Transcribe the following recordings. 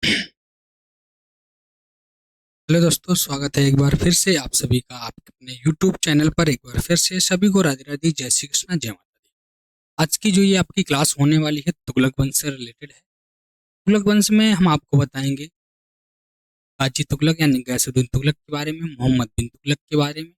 Hello दोस्तों, स्वागत है एक बार फिर से आप सभी का आपके अपने यूट्यूब चैनल पर। एक बार फिर से सभी को राधे राधे, जय श्री कृष्णा, जय माता दी। आज की जो ये आपकी क्लास होने वाली है तुगलक वंश से रिलेटेड है। तुगलक वंश में हम आपको बताएंगे गाजी तुगलक यानी गैसुद्दीन तुगलक के बारे में, मोहम्मद बिन तुगलक के बारे में,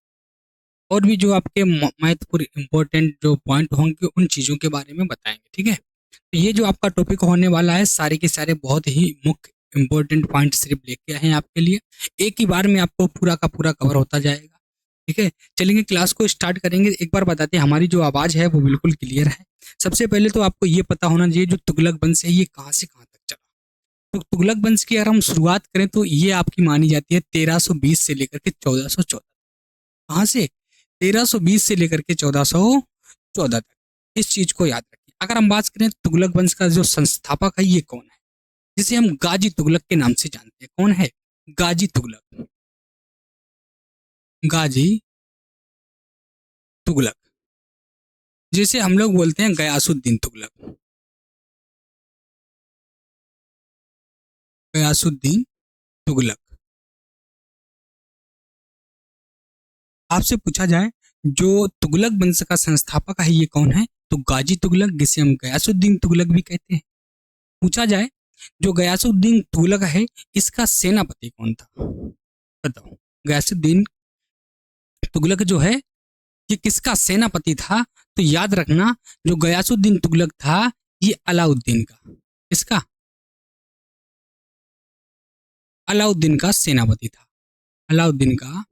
और भी जो आपके महत्वपूर्ण इंपॉर्टेंट जो पॉइंट होंगे उन चीज़ों के बारे में बताएंगे। ठीक है, तो ये जो आपका टॉपिक होने वाला है सारे के सारे बहुत ही मुख्य इंपॉर्टेंट पॉइंट सिर्फ लेके आए हैं आपके लिए। एक ही बार में आपको पूरा का पूरा कवर होता जाएगा। ठीक है, चलेंगे क्लास को स्टार्ट करेंगे। एक बार बताते हैं हमारी जो आवाज़ है वो बिल्कुल क्लियर है। सबसे पहले तो आपको ये पता होना चाहिए जो तुगलक वंश है ये कहाँ से कहाँ तक चला। तो तुगलक वंश की अगर हम शुरुआत करें तो ये आपकी मानी जाती है 1320 से लेकर के 1414। कहाँ से? 1320 से लेकर के 1414 तक। इस चीज को याद रखिए। अगर हम बात करें तुगलक वंश का जो संस्थापक है ये कौन है, जिसे हम गाजी तुगलक के नाम से जानते हैं। कौन है? गाजी तुगलक। गाजी तुगलक, जिसे हम लोग बोलते हैं गयासुद्दीन तुगलक। गयासुद्दीन तुगलक। आपसे पूछा जाए जो तुगलक वंश का संस्थापक है ये कौन है, तो गाजी तुगलक, जिसे हम गयासुद्दीन तुगलक भी कहते हैं। पूछा जाए जो गयासुद्दीन तुगलक है इसका सेनापति कौन था, बताओ। गयासुद्दीन तुगलक जो है ये किसका सेनापति था, तो याद रखना जो गयासुद्दीन तुगलक था ये अलाउद्दीन का, इसका अलाउद्दीन का सेनापति था। अलाउद्दीन का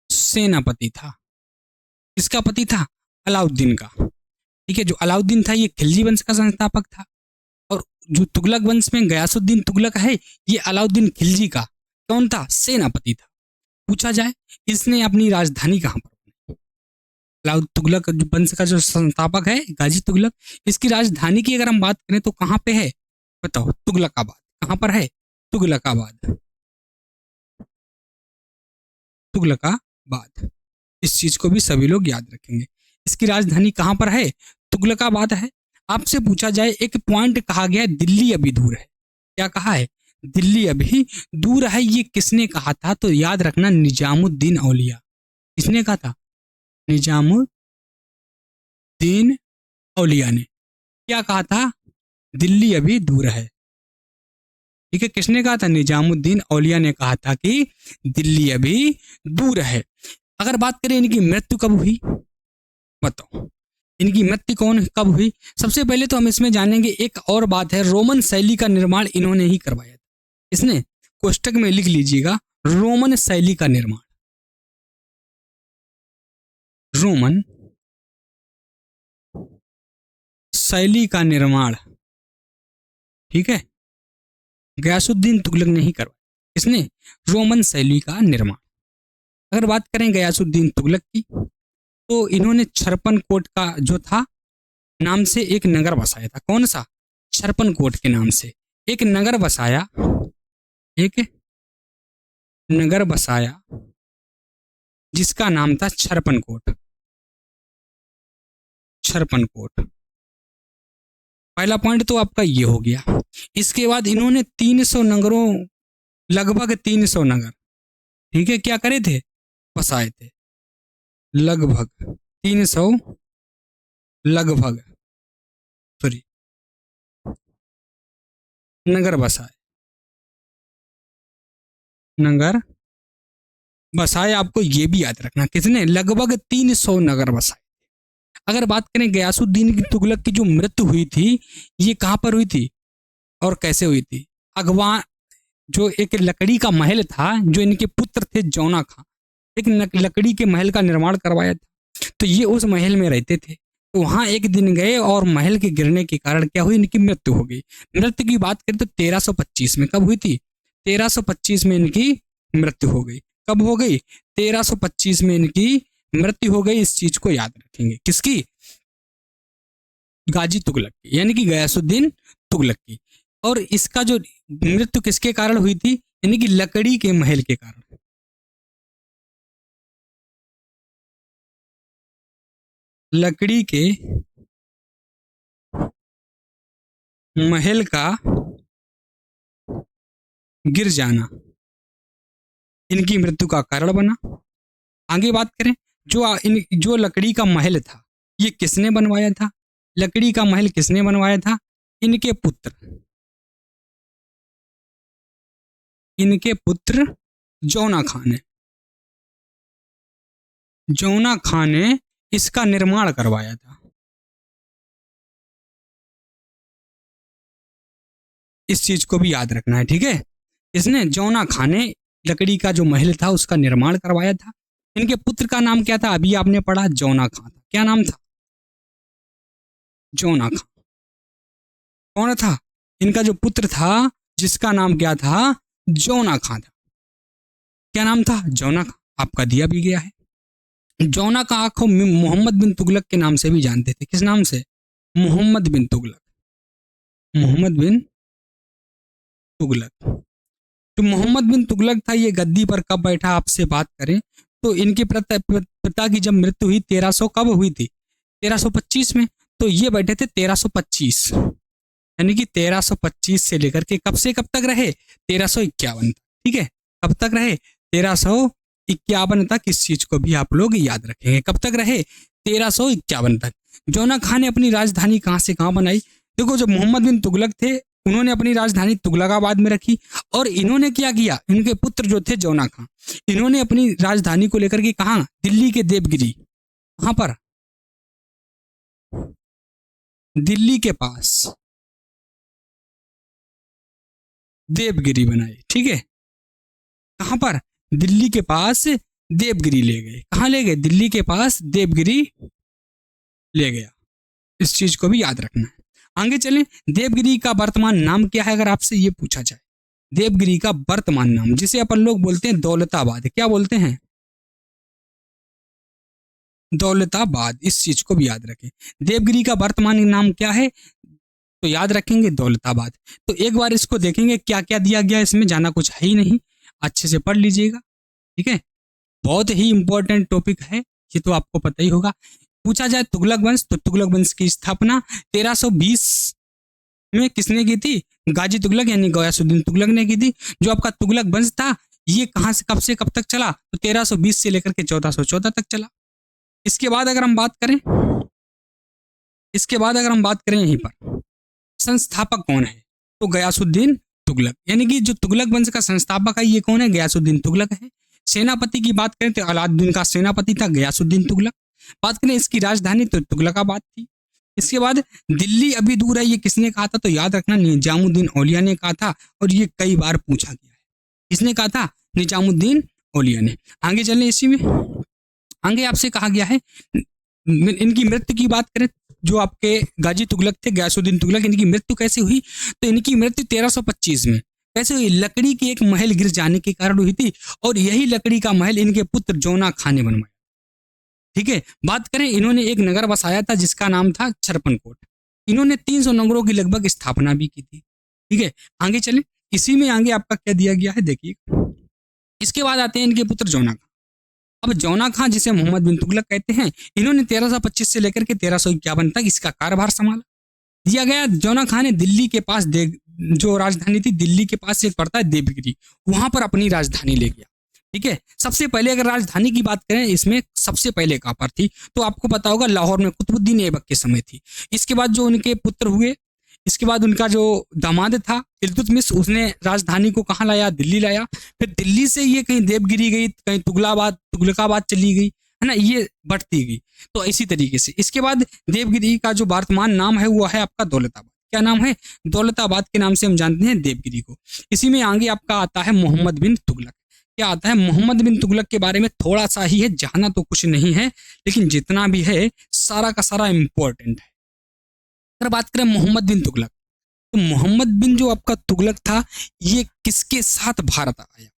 सेनापति था। किसका पति था? अलाउद्दीन का। ठीक है, जो अलाउद्दीन था ये खिलजी वंश का संस्थापक था, और जो तुगलक वंश में गयासुद्दीन तुगलक है ये अलाउद्दीन खिलजी का कौन था? सेनापति था। पूछा जाए इसने अपनी राजधानी कहाँ पर बनाई? अलाउद तुगलक वंश का जो संस्थापक है गाजी तुगलक, इसकी राजधानी की अगर हम बात करें तो कहाँ पे है, बताओ। तुगलकाबाद। कहाँ पर है? तुगलकाबाद। तुगलकाबाद। इस चीज को भी सभी लोग याद रखेंगे। इसकी राजधानी कहाँ पर है? तुगलकाबाद है। आपसे पूछा जाए एक पॉइंट कहा गया है दिल्ली अभी दूर है। क्या कहा है? दिल्ली अभी दूर है। ये किसने कहा था? तो याद रखना निजामुद्दीन औलिया। किसने कहा था? निजामुद्दीन औलिया ने क्या कहा था? दिल्ली अभी दूर है। ठीक है, किसने कहा था? निजामुद्दीन औलिया ने कहा था कि दिल्ली अभी दूर है। अगर बात करें इनकी मृत्यु कब हुई, बताओ। इनकी मृत्यु कौन कब हुई? सबसे पहले तो हम इसमें जानेंगे एक और बात है, रोमन शैली का निर्माण इन्होंने ही करवाया था। इसने कोष्टक में लिख लीजिएगा, रोमन शैली का निर्माण। रोमन शैली का निर्माण, ठीक है, गयासुद्दीन तुगलक ने ही करवाया। इसने रोमन शैली का निर्माण। अगर बात करें गयासुद्दीन तुगलक की तो इन्होंने छरपन कोट का जो था नाम से एक नगर बसाया था। कौन सा? छरपन कोट के नाम से एक नगर बसाया। एक नगर बसाया जिसका नाम था छरपन कोट। छरपन कोट। पहला पॉइंट तो आपका ये हो गया। इसके बाद इन्होंने 300 नगरों, लगभग 300 नगर, ठीक है, क्या करे थे? बसाए थे। लगभग 300, लगभग, सॉरी, नगर बसाए। नगर बसाए, आपको ये भी याद रखना किसने? लगभग 300 नगर बसाए। अगर बात करें गयासुद्दीन की तुगलक की जो मृत्यु हुई थी ये कहां पर हुई थी और कैसे हुई थी? अगवा, जो एक लकड़ी का महल था जो इनके पुत्र थे जौना खां, एक लकड़ी के महल का निर्माण करवाया था। तो ये उस महल में रहते थे, तो वहां एक दिन गए और महल के गिरने के कारण क्या हुई? इनकी मृत्यु हो गई। मृत्यु की बात करें तो 1325 में। कब हुई थी? 1325 में इनकी मृत्यु हो गई। कब हो गई? 1325 में इनकी मृत्यु हो गई। इस चीज को याद रखेंगे। किसकी? गाजी तुगलक की, यानी कि गयासुद्दीन तुगलक की। और इसका जो मृत्यु किसके कारण हुई थी? यानी कि लकड़ी के महल के कारण। लकड़ी के महल का गिर जाना इनकी मृत्यु का कारण बना। आगे बात करें, जो लकड़ी का महल था ये किसने बनवाया था? लकड़ी का महल किसने बनवाया था? इनके पुत्र, इनके पुत्र जौना खां ने, जौना खां ने इसका निर्माण करवाया था। इस चीज को भी याद रखना है, ठीक है। इसने, जौना खां ने लकड़ी का जो महल था उसका निर्माण करवाया था। इनके पुत्र का नाम क्या था? अभी आपने पढ़ा जौना खां था। क्या नाम था? जौना खां। कौन था? इनका जो पुत्र था जिसका नाम क्या था? जौना खां था। क्या नाम था? जौना खां। आपका दिया भी गया है। जौना खां को मोहम्मद बिन तुगलक के नाम से भी जानते थे। किस नाम से? मोहम्मद बिन तुगलक। मोहम्मद बिन तुगलक। तो मोहम्मद बिन तुगलक था, ये गद्दी पर कब बैठा? आपसे बात करें तो इनके पिता की जब मृत्यु हुई 1300 कब हुई थी? 1325 में। तो ये बैठे थे 1325, यानी कि 1325 से लेकर के कब से कब तक रहे? 1351 तक। ठीक है, कब तक रहे? 1351 तक। इस चीज को भी आप लोग याद रखेंगे, कब तक रहे? 1351 तक। जौना खां ने अपनी राजधानी कहां से कहां बनाई? देखो, जब मोहम्मद बिन तुगलक थे उन्होंने अपनी राजधानी तुगलकाबाद में रखी, और इन्होंने क्या किया, इनके पुत्र जो थे जौना खां, इन्होंने अपनी राजधानी को लेकर के कहा? दिल्ली के देवगिरी। कहां पर? दिल्ली के पास देवगिरी बनाई। ठीक है, कहां पर? दिल्ली के पास देवगिरी ले गए। कहां ले गए? दिल्ली के पास देवगिरी ले गया। इस चीज को भी याद रखना है। आगे चलें, देवगिरी का वर्तमान नाम क्या है? अगर आपसे ये पूछा जाए, देवगिरी का वर्तमान नाम, जिसे अपन लोग बोलते हैं दौलताबाद। क्या बोलते हैं? दौलताबाद। इस चीज को भी याद रखें। देवगिरी का वर्तमान नाम क्या है? तो याद रखेंगे दौलताबाद। तो एक बार इसको देखेंगे क्या क्या दिया गया, इसमें जाना कुछ है ही नहीं, अच्छे से पढ़ लीजिएगा। ठीक है, बहुत ही इंपॉर्टेंट टॉपिक है, ये तो आपको पता ही होगा। पूछा जाए तुगलक वंश, तो तुगलक वंश की स्थापना 1320 में किसने की थी? गाजी तुगलक यानी गयासुद्दीन तुगलक ने की थी। जो आपका तुगलक वंश था ये कहां से कब तक चला? तो 1320 से लेकर के 1414 तक चला। इसके बाद अगर हम बात करें, इसके बाद अगर हम बात करें यहीं पर, संस्थापक कौन है? तो गयासुद्दीन तुगलक, यानी कि जो तुगलक वंश का संस्थापक है ये कौन है? गयासुद्दीन तुगलक है। सेनापति की बात करें तो अलाउद्दीन का सेनापति था गयासुद्दीन तुगलक। बात करें इसकी राजधानी तो तुगलकाबाद थी। इसके बाद दिल्ली अभी दूर है, ये किसने कहा था? तो याद रखना निजामुद्दीन औलिया ने कहा था, और ये कई बार पूछा गया है। किसने कहा था? निजामुद्दीन औलिया ने। आगे चलें, इसी में आगे आपसे कहा गया है इनकी मृत्यु की बात करें, जो आपके गाजी तुगलक थे गयासुद्दीन तुगलक, इनकी मृत्यु कैसे हुई? तो इनकी मृत्यु 1325 में कैसे हुई? लकड़ी के एक महल गिर जाने के कारण हुई थी, और यही लकड़ी का महल इनके पुत्र जौना खां ने बनवाया। ठीक है, बात करें, इन्होंने एक नगर बसाया था जिसका नाम था छरपनकोट। इन्होंने 300 नगरों की लगभग स्थापना भी की थी। ठीक है, आगे चलें, इसी में आगे आपका क्या दिया गया है देखिए। इसके बाद आते हैं इनके पुत्र जौना खां। अब जौना खां, जिसे मोहम्मद बिन तुगलक कहते हैं, इन्होंने 1325 से लेकर के 1351 तक इसका कार्यभार संभाला। दिया गया, जौना खां ने दिल्ली के पास जो राजधानी थी दिल्ली के पास एक पड़ता है देवगिरी, वहां पर अपनी राजधानी ले गया। ठीक है, सबसे पहले अगर राजधानी की बात करें इसमें सबसे पहले कहां पर थी? तो आपको पता होगा लाहौर में कुतुबुद्दीन ऐबक के समय थी। इसके बाद जो उनके पुत्र हुए, इसके बाद उनका जो दामाद था इल्तुतमिश, उसने राजधानी को कहाँ लाया? दिल्ली लाया। फिर दिल्ली से ये कहीं देवगिरी गई, कहीं तुगलकाबाद चली गई, है ना, ये बढ़ती गई। तो इसी तरीके से इसके बाद देवगिरी का जो वर्तमान नाम है वो है आपका दौलताबाद। क्या नाम है? दौलताबाद के नाम से हम जानते हैं देवगिरी को। इसी में आगे आपका आता है मोहम्मद बिन तुगलक। क्या आता है? मोहम्मद बिन तुगलक के बारे में थोड़ा सा ही है, जाना तो कुछ नहीं है, लेकिन जितना भी है सारा का सारा इंपॉर्टेंट है। अगर बात करें मोहम्मद बिन तुगलक, तो मोहम्मद बिन जो आपका तुगलक था ये किसके साथ भारत आया?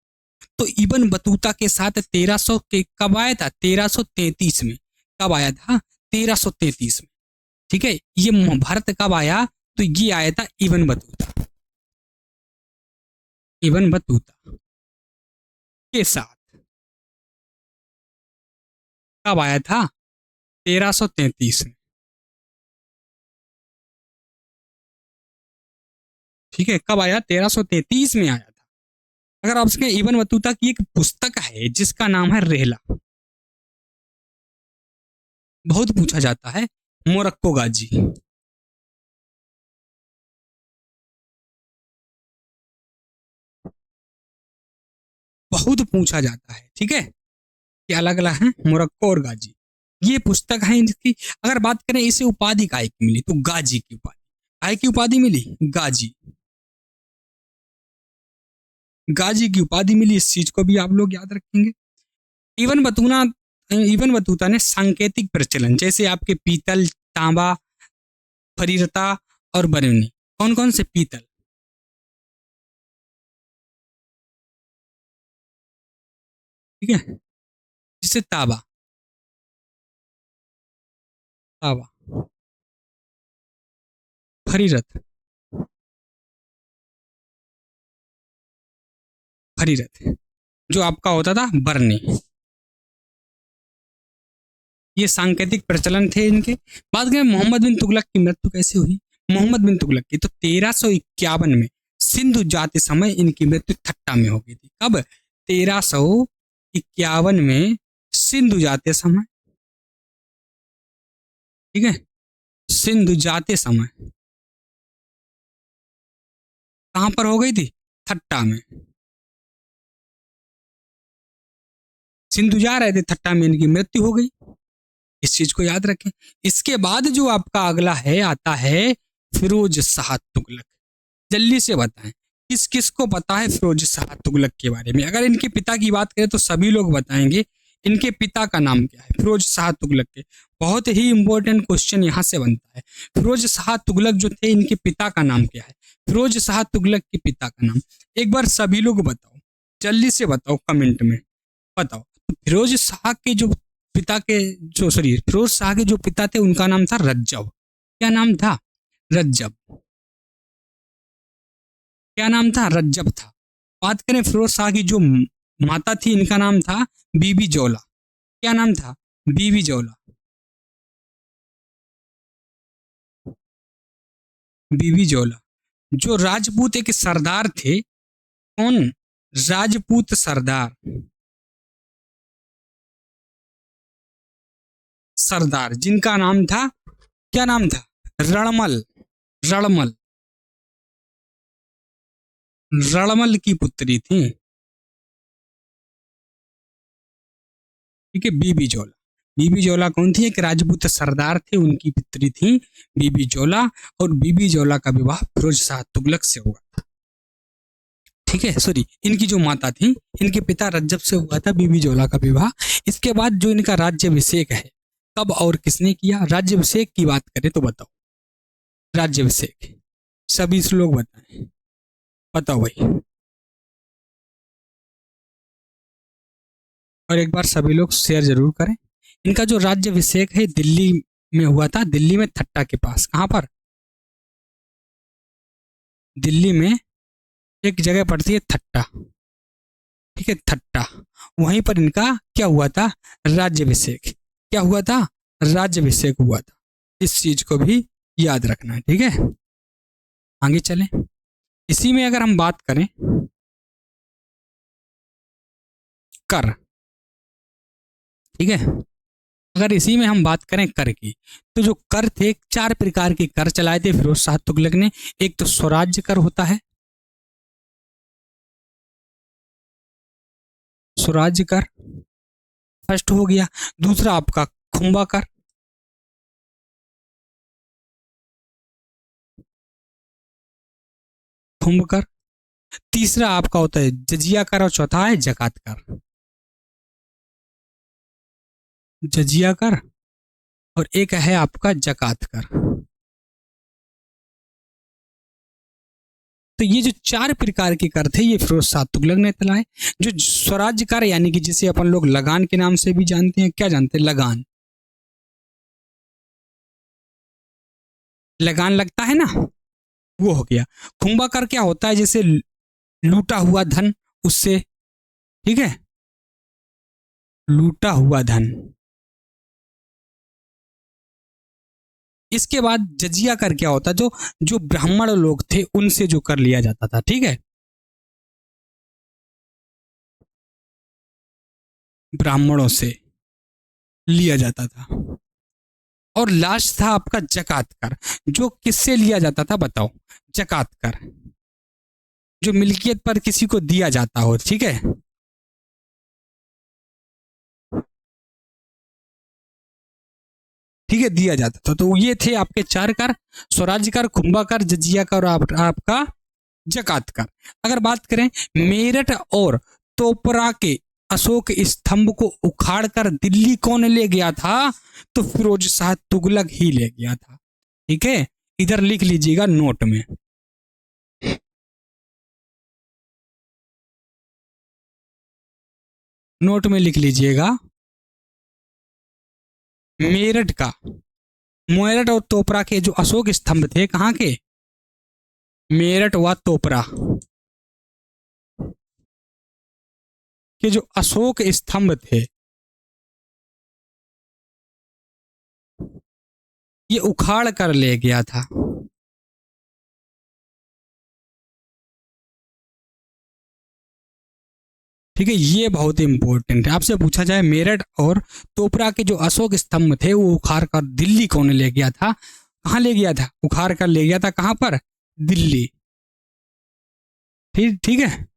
तो इब्न बतूता के साथ 1300 के कब आया था? 1333 में। कब आया था? 1333 में। ठीक है, ये भारत कब आया? तो ये आया था इब्न बतूता, इब्न बतूता के साथ कब आया था? 1333 में। ठीक है, कब आया? 1333 में आया था। अगर आपसे इब्न बतूता की एक पुस्तक है जिसका नाम है रेहला, बहुत पूछा जाता है, मोरक्को गाजी, बहुत पूछा जाता है, ठीक है, ये अलग अलग है, मोरक्को और गाजी, ये पुस्तक है इनकी। अगर बात करें इसे उपाधि काय की मिली, तो गाजी की उपाधि, काय की उपाधि मिली? गाजी, गाजी की उपाधि मिली, इस चीज को भी आप लोग याद रखेंगे। इवन बतूना, इवन बतूता ने सांकेतिक प्रचलन, जैसे आपके पीतल, तांबा, फरीरता और बरौनी, कौन कौन से? पीतल, ठीक है, जिसे ताबा, ताबा, फरीरत, फरीरत, जो आपका होता था बरनी, ये सांकेतिक प्रचलन थे इनके। बात करें मोहम्मद बिन तुगलक की मृत्यु कैसे हुई? मोहम्मद बिन तुगलक की तो 1351 में सिंधु जाते समय इनकी मृत्यु थट्टा में हो गई थी। कब? 1351 में सिंधु जाते समय, ठीक है, सिंधु जाते समय कहां पर हो गई थी? थट्टा में। सिंधु जा रहे थे, थट्टा में इनकी मृत्यु हो गई, इस चीज को याद रखें। इसके बाद जो आपका अगला है आता है फिरोज शाह तुगलक। जल्दी से बताएं, किस किस को पता है फिरोज शाह तुगलक के बारे में? अगर इनके पिता की बात करें तो सभी लोग बताएंगे। इनके पिता का नाम क्या है? फिरोज शाह तुगलक के। बहुत ही इंपॉर्टेंट क्वेश्चन यहां से बनता है। फिरोज शाह तुगलक जो थे, इनके पिता का नाम क्या है? फिरोज शाह तुगलक के पिता का नाम एक बार सभी लोग बताओ, जल्दी से बताओ, कमेंट में बताओ। फिरोज शाह के जो पिता के, जो सॉरी, फिरोज शाह के जो पिता थे उनका नाम था रज्जब। क्या नाम था? रज्जब। क्या नाम था? रज्जब था। बात करें फिरोज शाह की जो माता थी, इनका नाम था बीबी जौला। क्या नाम था? बीबी जौला। बीबी जौला। जो राजपूत एक सरदार थे, कौन? राजपूत सरदार, सरदार जिनका नाम था, क्या नाम था? रणमल। रणमल, रणमल की पुत्री थी, ठीक है, बीबी जौला। बीबी जौला कौन थी? एक राजपूत सरदार थे, उनकी पुत्री थी बीबी जौला। और बीबी जौला का विवाह फिरोज शाह तुगलक से हुआ, ठीक है, सॉरी, इनकी जो माता थी, इनके पिता रज्जब से हुआ था बीबी जौला का विवाह। इसके बाद जो इनका राज्यभिषेक है, कब और किसने किया? राज्यभिषेक की बात करें तो बताओ, राज्यभिषेक सभी लोग बताएं, बताओ भाई। और एक बार सभी लोग शेयर जरूर करें। इनका जो राज्यभिषेक है दिल्ली में हुआ था, दिल्ली में थट्टा के पास। कहां पर? दिल्ली में एक जगह पड़ती है थट्टा, ठीक है, थट्टा, वहीं पर इनका क्या हुआ था? राज्यभिषेक। क्या हुआ था? राज्यभिषेक हुआ था। इस चीज को भी याद रखना है, ठीक है। आगे चलें। इसी में अगर हम बात करें कर, ठीक है, अगर इसी में हम बात करें कर की, तो जो कर थे, चार प्रकार के कर चलाए थे फिरोज शाह तुगलक ने। एक तो स्वराज्य कर होता है, स्वराज्य कर फर्स्ट हो गया। दूसरा आपका खुम्बा कर, खुम्ब कर। तीसरा आपका होता है जजिया कर, और चौथा है जकात कर। जजिया कर और एक है आपका जकात कर। तो ये जो चार प्रकार के कर थे, ये फिरोज शाह तुगलक ने चलाए। जो स्वराज्य कर, यानी कि जिसे अपन लोग लगान के नाम से भी जानते हैं, क्या जानते हैं? लगान, लगान लगता है ना, वो हो गया। खुम्बा कर क्या होता है? जैसे लूटा हुआ धन, उससे, ठीक है, लूटा हुआ धन, इसके बाद जजिया कर क्या होता, जो जो ब्राह्मण लोग थे उनसे जो कर लिया जाता था, ठीक है, ब्राह्मणों से लिया जाता था। और लास्ट था आपका जकात कर, जो किससे लिया जाता था बताओ, जकात कर, जो मिल्कियत पर किसी को दिया जाता हो, ठीक है, ठीक है, दिया जाता था। तो ये थे आपके चार कर, स्वराज कर, कुंभा कर, जजिया कर और आपका जकात कर। अगर बात करें मेरठ और तोपरा के अशोक स्तंभ को उखाड़कर दिल्ली कौन ले गया था, तो फिरोज शाह तुगलक ही ले गया था, ठीक है, इधर लिख लीजिएगा नोट में। नोट में लिख लीजिएगा, मेरठ का, मेरठ और तोपरा के जो अशोक स्तंभ थे, कहाँ के, मेरठ व तोपरा के जो अशोक स्तंभ थे, ये उखाड़ कर ले गया था। ठीक है, ये बहुत इंपॉर्टेंट है, आपसे पूछा जाए मेरठ और तोपरा के जो अशोक स्तंभ थे वो उखाड़ कर दिल्ली कौन ले गया था, कहाँ ले गया था, उखाड़ कर ले गया था, कहाँ पर, दिल्ली। ठीक ठीक है,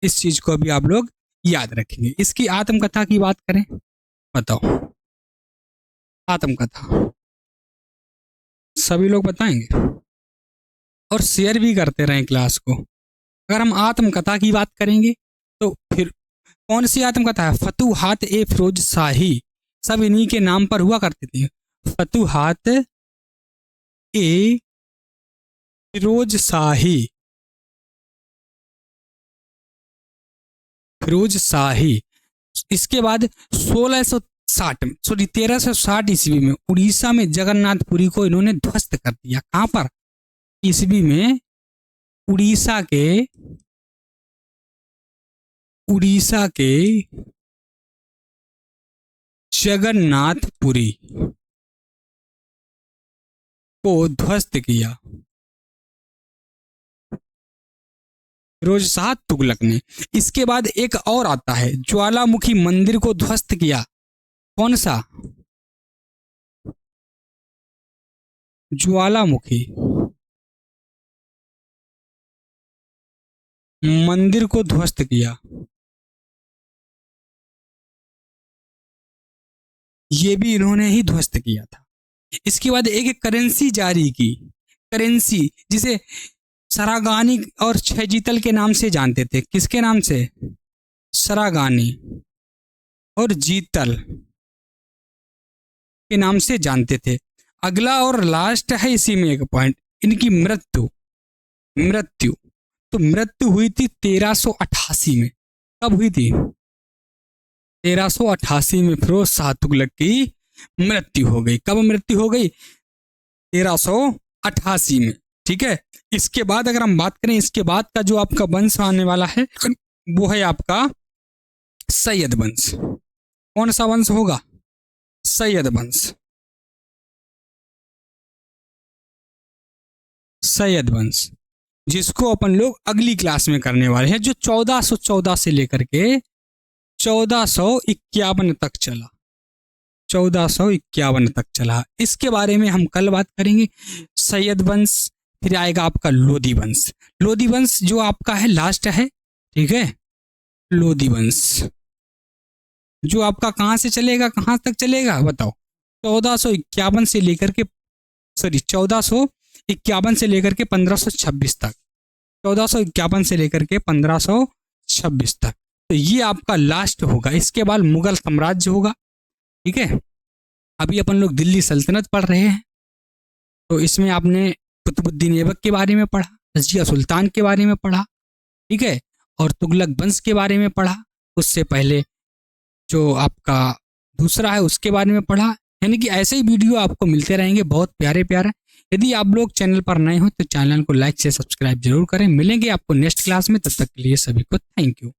इस चीज को अभी आप लोग याद रखेंगे। इसकी आत्मकथा की बात करें, बताओ, आत्मकथा सभी लोग बताएंगे और शेयर भी करते रहें क्लास को। अगर हम आत्मकथा की बात करेंगे तो फिर कौन सी आत्मकथा है, फतुहात ए फिरोज शाही, सब इन्हीं के नाम पर हुआ करते थे, फतुहात ए फिरोज शाही, फिरोज शाही। इसके बाद 1660 सॉरी 1360 ईस्वी में उड़ीसा में जगन्नाथपुरी को इन्होंने ध्वस्त कर दिया। कहां पर, ईस्वी में उड़ीसा के जगन्नाथपुरी को ध्वस्त किया फिरोज शाह तुगलक ने। इसके बाद एक और आता है, ज्वालामुखी मंदिर को ध्वस्त किया, कौन सा, ज्वालामुखी मंदिर को ध्वस्त किया, ये भी इन्होंने ही ध्वस्त किया था। इसके बाद एक करेंसी जारी की, करेंसी जिसे सरागानी और छजीतल के नाम से जानते थे, किसके नाम से, सरागानी और जीतल के नाम से जानते थे। अगला और लास्ट है इसी में एक पॉइंट, इनकी मृत्यु, मृत्यु तो मृत्यु हुई थी 1388 में। कब हुई थी, 1388 में फिरोज शाह तुगलक की मृत्यु हो गई। कब मृत्यु हो गई, 1388 में, ठीक है। इसके बाद अगर हम बात करें, इसके बाद का जो आपका वंश आने वाला है वो है आपका सैयद वंश। कौन सा वंश होगा, सैयद वंश, सैयद वंश, जिसको अपन लोग अगली क्लास में करने वाले हैं, जो 1414 से लेकर के 1451 तक चला, 1451 तक चला। इसके बारे में हम कल बात करेंगे। सैयद वंश, फिर आएगा आपका लोधी वंश। लोधी वंश जो आपका है लास्ट है, ठीक है, लोधी वंश जो आपका कहां से चलेगा, कहां तक चलेगा बताओ, 1451 से लेकर के, सॉरी 1451 से लेकर के 1526 तक, 1451 से लेकर के 1526 तक, तो ये आपका लास्ट होगा। इसके बाद मुगल साम्राज्य होगा, ठीक है। अभी अपन लोग दिल्ली सल्तनत पढ़ रहे हैं, तो इसमें आपने कुतुबुद्दीन ऐबक के बारे में पढ़ा, रजिया सुल्तान के बारे में पढ़ा, ठीक है, और तुगलक वंश के बारे में पढ़ा। उससे पहले जो आपका दूसरा है उसके बारे में पढ़ा। यानी कि ऐसे ही वीडियो आपको मिलते रहेंगे बहुत प्यारे प्यारे। यदि आप लोग चैनल पर नए हो तो चैनल को लाइक से सब्सक्राइब जरूर करें। मिलेंगे आपको नेक्स्ट क्लास में, तब तक के लिए सभी को थैंक यू।